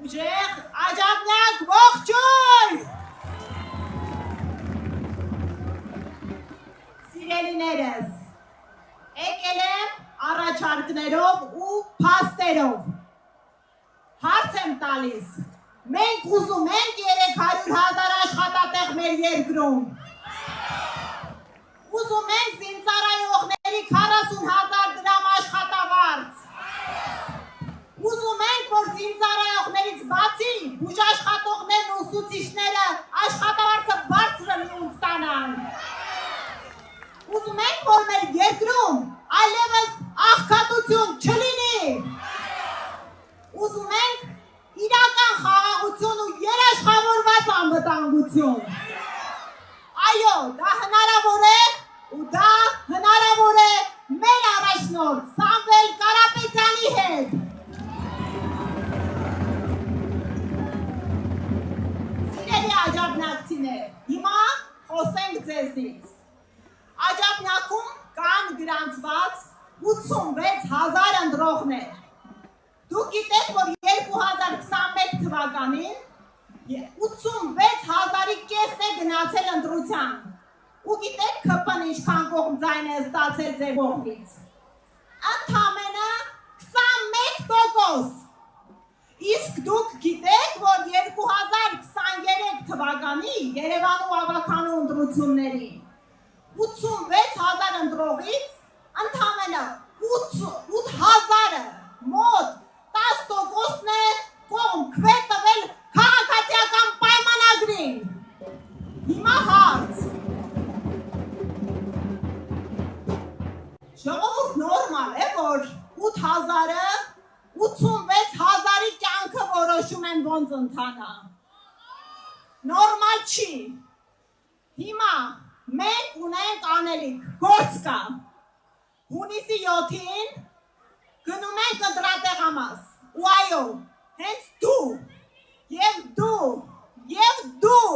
Ուժեղ աջակնակ ողջույն։ Սիրելիներս, եկել եմ առաջարկներով ու փաստերով։ Հարց եմ տալիս, մենք ուզում ենք 300,000 աշխատատեղ մեր երկրում։ Ուզում ենք զինծառայողների 40,000 դրամ աշխատավարձ։ Ուզում ենք, որ զինծառայողներից բացի բուժաշխատողներն ու ուսուցիչները աշխատավարձը բարձր ստանան։ Ուզում ենք, որ մեր երկրում այլևս աղքատություն չլինի։ Ուզում ենք իրական խաղաղություն ու երաշխավորված անվտանգություն։ Այո, դա հնարավոր է ու դա հնարավոր է մեր առաջնորդ Սամվել Կարապետյանի հետ։ Սիրելի աջակնակցիներ, հիմա խոսենք ձեզնից։ Աջակնակում կան գրանցված 86,000 ընտրողներ։ Դուք գիտեք, որ 2021 թվականին 86,000-ի կեսն է գնացել ընտրության։ Ու գիտեք ԿՊ-ն ինչքան կողմ ձայն է ստացել ձեր կողմից։ Ընդամենը 21%։ Իսկ դուք գիտեք, որ 2023 թվականի Երևանում ավականու ընտրությունների 86,000 ընտրողից ընդամենը 8,000-ը մոտ 10%-ն է կողմ քվե տվել քաղաքացիական պայմանագրին։ Հիմա հարց։ Ժողովուրդ նորմալ է, որ 8,000-ը 86,000-ի կյանքը որոշում են ոնց ընթանա։ Նորմալ չի։ Հիմա մենք ունենք անելիք, գործ կա։ Հունիսի 7-ին գնում ենք ընտրատեղամաս։ Ու այո, հենց դու և դու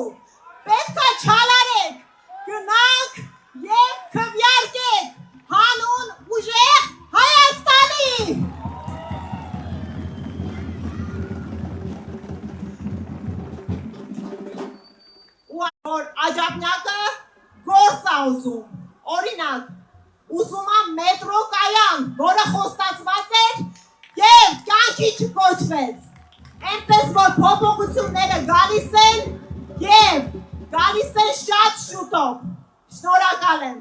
պետք է չալարեք, գնանք և քվեարկեք հանուն ուժեղ Հայաստանի։ Ու որ աջակնակը գործ է ուզում, օրինակ, ուզում է մետրո կայան, որը խոստացված էր և կյանքի չկոչվեց։ Այնպես որ փոփոխությունները գալիս են և գալիս են շատ շուտով։ Շնորհակալ եմ։